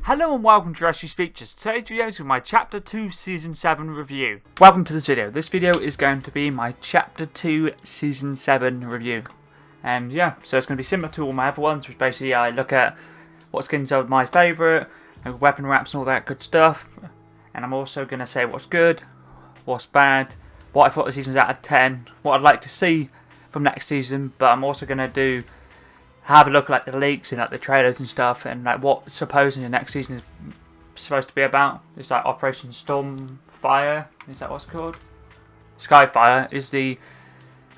Hello and welcome to Rushy Speeches. Today's video is my Chapter 2 Season 7 review. Welcome to this video. This video is going to be my Chapter 2 Season 7 review. And yeah, so it's going to be similar to all my other ones, which basically I look at what skins are my favourite, weapon wraps and all that good stuff. And I'm also going to say what's good, what's bad, what I thought the season was out of 10, what I'd like to see from next season, but I'm also going to have a look at the leaks and the trailers and stuff, and what supposedly the next season is supposed to be about. It's like Operation Stormfire, is that what's called? Skyfire is the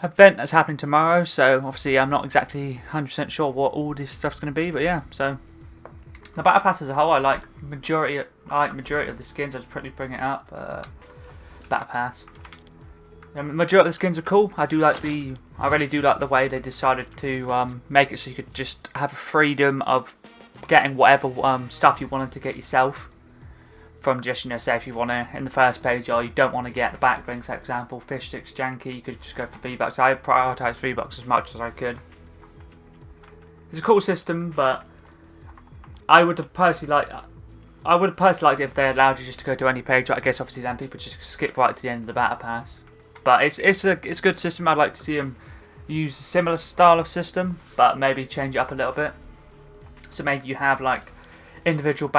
event that's happening tomorrow, so obviously I'm not exactly 100% sure what all this stuff's going to be, but yeah, so the Battle Pass as a whole, I like majority of the skins. I'll just quickly bring it up. Battle Pass. The majority of the skins are cool. I really do like the way they decided to make it so you could just have freedom of getting whatever stuff you wanted to get yourself. From just, say if you want to, in the first page, or you don't want to get the back bling, for example, Fish Sticks Janky, you could just go for V-Bucks. I prioritised V-Bucks as much as I could. It's a cool system, but I would have personally liked it if they allowed you just to go to any page, but I guess obviously then people just skip right to the end of the Battle Pass. But it's a good system. I'd like to see them use a similar style of system, but maybe change it up a little bit. So maybe you have individual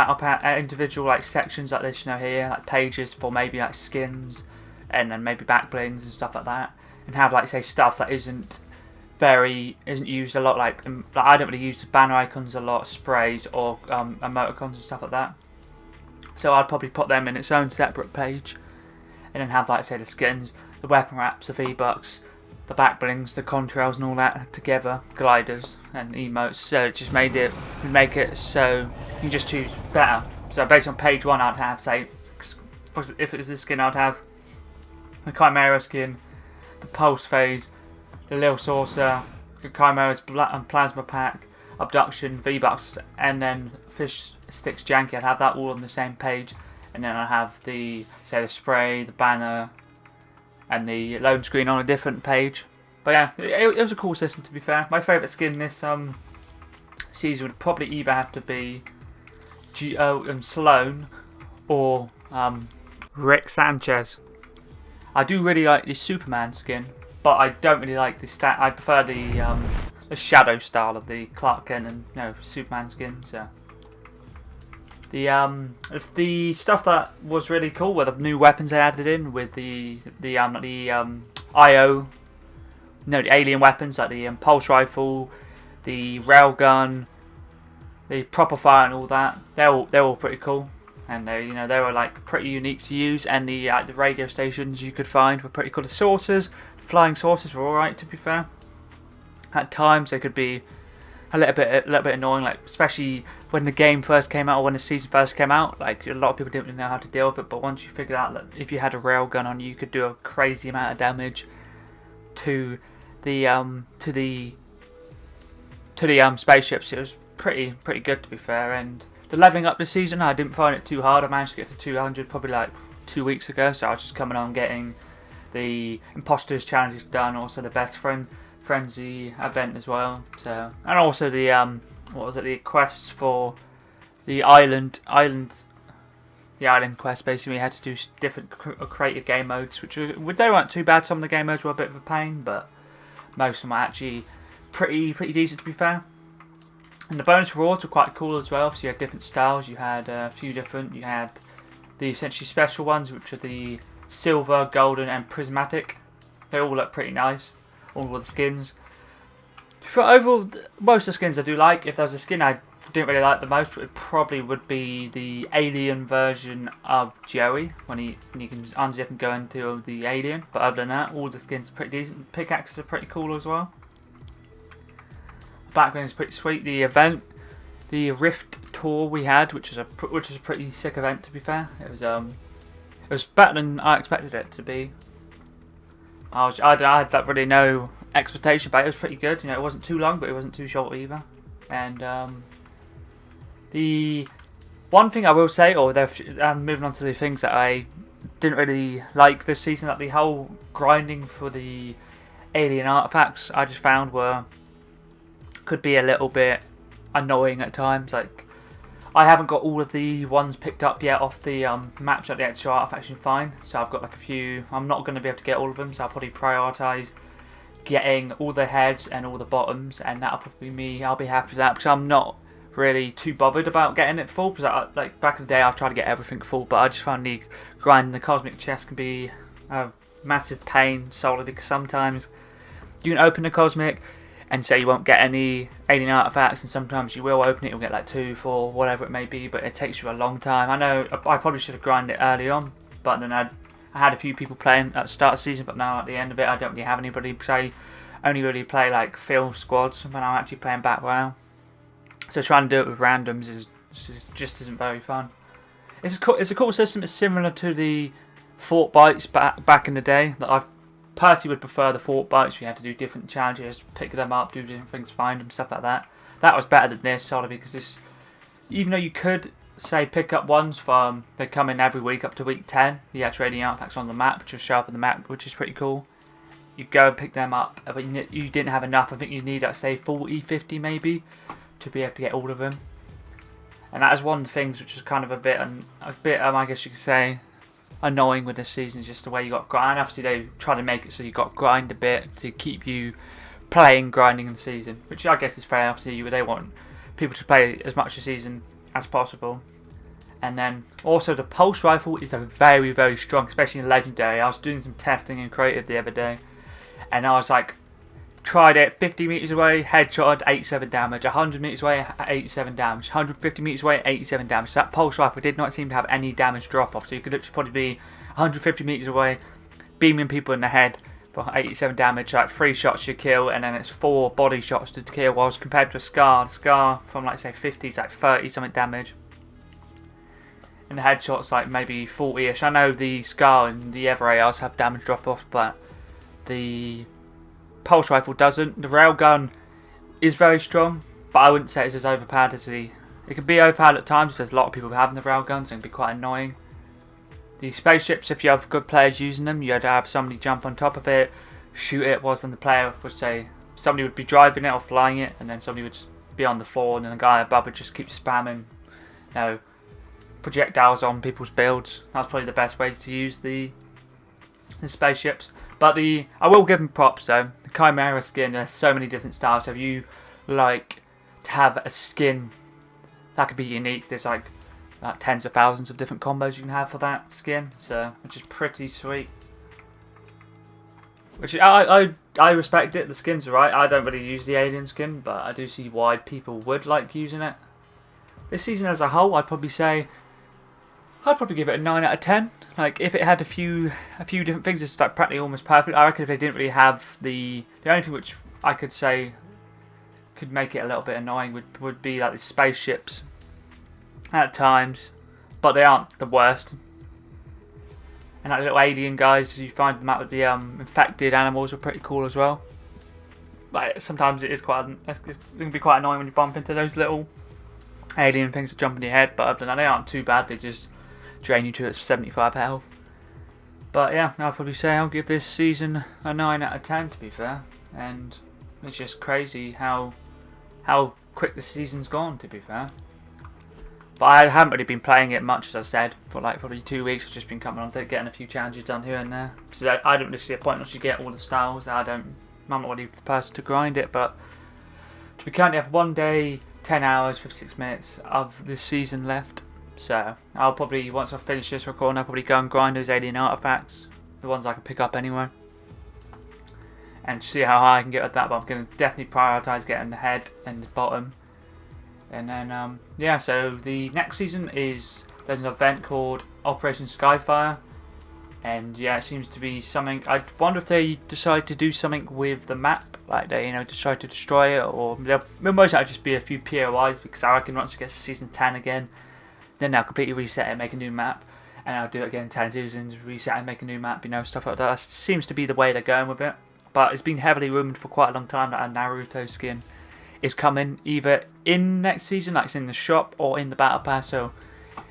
individual sections like this, here, like pages for maybe skins, and then maybe back blings and stuff like that, and have say stuff that isn't used a lot. Like I don't really use the banner icons a lot, sprays or emoticons and stuff like that. So I'd probably put them in its own separate page, and then have the skins, the weapon wraps, the V-Bucks, the back blings, the contrails and all that together, gliders and emotes. So it just make it so you can just choose better. So based on page 1, I'd have if it was this skin, I'd have the Chimera skin, the Pulse Phase, the Lil Saucer, the Chimera's Plasma Pack, Abduction, V-Bucks, and then Fish Sticks Janky. I'd have that all on the same page, and then I'd have the spray, the banner, and the load screen on a different page. But yeah, it was a cool system, to be fair. My favourite skin this season would probably either have to be Sloan or Rick Sanchez. I do really like the Superman skin, but I don't really like the I prefer the shadow style of the Clark Kent and Superman skin. So the stuff that was really cool were the new weapons they added in with the alien weapons like the pulse rifle, the railgun, the proper fire and all that. They're all pretty cool, and they were pretty unique to use. And the radio stations you could find were pretty cool. The saucers, flying saucers, were alright, to be fair. At times they could be a little bit annoying, especially when the game first came out or when the season first came out. A lot of people didn't really know how to deal with it, but once you figured out that if you had a railgun on you could do a crazy amount of damage to the spaceships, it was pretty good, to be fair. And the leveling up this season, I didn't find it too hard. I managed to get to 200 probably 2 weeks ago, so I was just coming on getting the imposters challenges done, also the best frenzy event as well. So, and also the the quests for the island quest. Basically we had to do different creative game modes, which they weren't too bad. Some of the game modes were a bit of a pain, but most of them are actually pretty decent, to be fair. And the bonus rewards were quite cool as well. So you had different styles. You had a few different. You had the essentially special ones, which are the silver, golden, and prismatic. They all look pretty nice. All of the skins. For overall, most of the skins I do like. If there's a skin I didn't really like the most, it probably would be the alien version of Joey, when you can unzip and go into the alien. But other than that, all the skins are pretty decent. Pickaxes are pretty cool as well. The background is pretty sweet. The event, the Rift tour we had, which was a pretty sick event, to be fair. It was better than I expected it to be. I had that really no expectation, but it was pretty good. It wasn't too long, but it wasn't too short either. And the one thing I will say, moving on to the things that I didn't really like this season, the whole grinding for the alien artifacts, I just found could be a little bit annoying at times. I haven't got all of the ones picked up yet off the maps at the extra artifaction find, so I've got like a few. I'm not going to be able to get all of them, so I'll probably prioritise getting all the heads and all the bottoms, and that'll probably be me. I'll be happy with that because I'm not really too bothered about getting it full, because like back in the day I tried to get everything full, but I just found the grinding the cosmic chest can be a massive pain solely because sometimes you can open the cosmic and say you won't get any alien artifacts, and sometimes you will open it, you'll get like 2, 4, whatever it may be, but it takes you a long time. I know I probably should have grinded it early on, but then I had a few people playing at the start of the season, but now at the end of it I don't really have anybody, because I only really play like field squads when I'm actually playing Battle Royale. So trying to do it with randoms just isn't very fun. It's a cool system. It's similar to the fort bites back in the day. That I personally would prefer the fort bites. We had to do different challenges, pick them up, do different things, find them, stuff like that. That was better than this, solely because this, even though you could say pick up ones from, they come in every week up to week 10. The actual alien artifacts on the map, just show up on the map, which is pretty cool. You go and pick them up, but you didn't have enough. I think you need, say, 40, 50 maybe, to be able to get all of them. And that is one of the things which is kind of a bit, I guess you could say, annoying with this season, is just the way you got to grind. Obviously they try to make it so you got to grind a bit to keep you grinding in the season, which I guess is fair. Obviously they want people to play as much of the season as possible. And then also the pulse rifle is a very, very strong, especially in Legendary. I was doing some testing in Creative the other day, and I was like, tried it 50 meters away, headshot, 87 damage, 100 meters away, 87 damage, 150 meters away, 87 damage. So that pulse rifle did not seem to have any damage drop off. So you could literally probably be 150 meters away, beaming people in the head for 87 damage, like 3 shots to kill, and then it's 4 body shots to kill. Whilst compared to a Scar from like say 50 is like 30 something damage. And the headshots like maybe 40ish. I know the Scar and the other ARs have damage drop off, but the pulse rifle doesn't. The railgun is very strong, but I wouldn't say it's as overpowered as the... It can be overpowered at times if there's a lot of people having the railguns, so it can be quite annoying. The spaceships, if you have good players using them, you had to have somebody jump on top of it, shoot it, whilst then the player would say... Somebody would be driving it or flying it, and then somebody would just be on the floor, and then the guy above would just keep spamming, projectiles on people's builds. That's probably the best way to use the spaceships. But I will give them props though. The Chimera skin, there's so many different styles. So if you like to have a skin that could be unique, there's like tens of thousands of different combos you can have for that skin. So which is pretty sweet. Which I respect it. The skins are right. I don't really use the alien skin, but I do see why people would like using it. This season as a whole, I'd probably give it a 9 out of 10. Like if it had a few different things, it's like practically almost perfect. I reckon if they didn't really have the only thing which I could say could make it a little bit annoying would be like the spaceships at times, but they aren't the worst. And like little alien guys, you find them out with the infected animals are pretty cool as well. Like sometimes it can be quite annoying when you bump into those little alien things that jump in your head, but other than that, they aren't too bad. They just drain you to 75 health. But yeah, I'll probably say I'll give this season a 9 out of 10 to be fair. And it's just crazy how quick the season's gone, to be fair. But I haven't really been playing it much, as I said, for like probably 2 weeks. I've just been coming on to getting a few challenges done here and there. So I don't really see a point once you get all the styles. I'm not really the person to grind it, but to be currently have 1 day, 10 hours, 56 minutes of this season left. So I'll probably, once I finish this recording, I'll probably go and grind those alien artifacts, the ones I can pick up anyway, and see how high I can get with that. But I'm going to definitely prioritise getting the head and the bottom. And then yeah, so the next season there's an event called Operation Skyfire, and yeah, it seems to be something. I wonder if they decide to do something with the map, like they decide to destroy it, or they'll most likely just be a few POIs, because I reckon once it gets to season 10 again, then they'll completely reset it, make a new map, and I'll do it again 10 seasons, reset and make a new map, stuff like that. That seems to be the way they're going with it. But it's been heavily rumoured for quite a long time that a Naruto skin is coming either in next season, like it's in the shop, or in the battle pass. So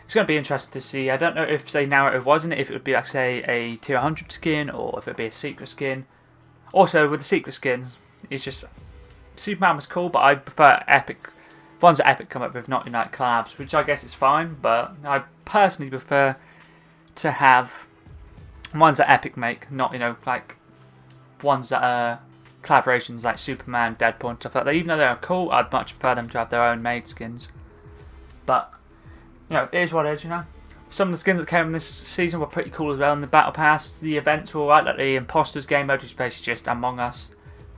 it's going to be interesting to see. I don't know if, say, Naruto wasn't it, if it would be like, say, a tier 100 skin, or if it would be a secret skin. Also, with the secret skins, it's just Superman was cool, but I prefer epic ones that Epic come up with, not Untitled collabs, which I guess is fine, but I personally prefer to have ones that Epic make, not, you know, like ones that are collaborations like Superman, Deadpool and stuff like that. Even though they're cool, I'd much prefer them to have their own made skins. But, you know, it is what it is, you know. Some of the skins that came in this season were pretty cool as well. In the Battle Pass, the events were alright, like the Imposters game mode, which is basically just Among Us,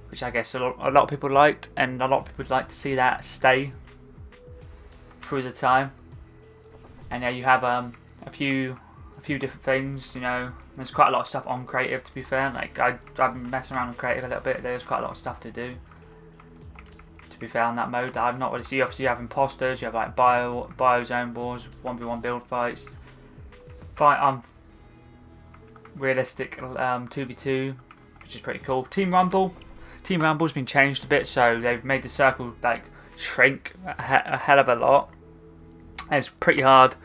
which I guess a lot of people liked, and a lot of people would like to see that stay through the time. And yeah, you have a few different things, you know. There's quite a lot of stuff on Creative, to be fair. Like I've been messing around with Creative a little bit. There's quite a lot of stuff to do, to be fair, on that mode that I've not really seen. Obviously you have Imposters, you have like Biozone Wars, 1v1 build fights, realistic 2v2, which is pretty cool. Team Rumble's been changed a bit, so they've made the circle like shrink a hell of a lot. And it's pretty hard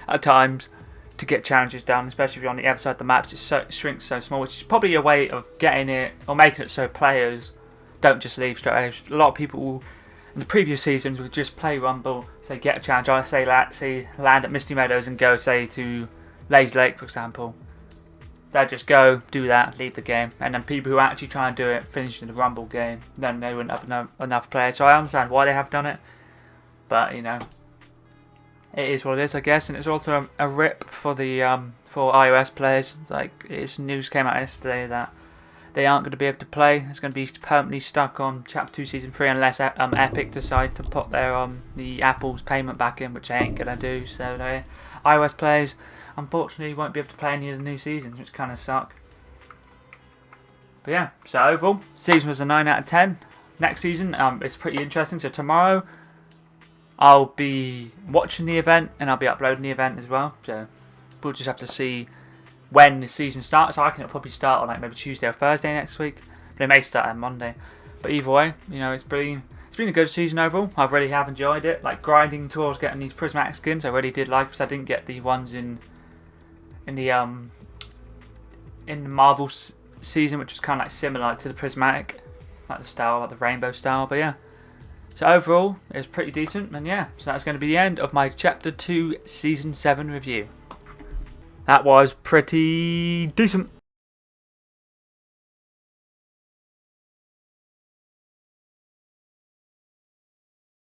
at times to get challenges done, especially if you're on the other side of the maps. It shrinks so small, which is probably a way of getting it or making it so players don't just leave straight away. A lot of people in the previous seasons would just play Rumble, say get a challenge, I say land at Misty Meadows and go say to Lazy Lake, for example. They'd just go, do that, leave the game, and then people who actually try and do it finish in the Rumble game, then they wouldn't have enough players. So I understand why they have done it, but you know, it is what it is, I guess. And it's also a rip for the for iOS players. It's like news came out yesterday that they aren't going to be able to play. It's going to be permanently stuck on Chapter 2 Season 3 unless Epic decide to put their the Apple's payment back in, which they ain't going to do. So iOS players unfortunately won't be able to play any of the new seasons, which kind of suck. But yeah, so overall, season was a 9 out of 10. Next season, it's pretty interesting. So tomorrow, I'll be watching the event and I'll be uploading the event as well. So we'll just have to see when the season starts. I reckon it'll probably start on like maybe Tuesday or Thursday next week, but it may start on Monday. But either way, you know, it's been a good season overall. I really have enjoyed it. Like grinding towards getting these prismatic skins, I really did like, because I didn't get the ones in the Marvel season, which was kind of like similar to the prismatic, like the style, like the rainbow style. But yeah, so overall it's pretty decent. And yeah, so that's going to be the end of my Chapter 2 Season 7 review. That was pretty decent.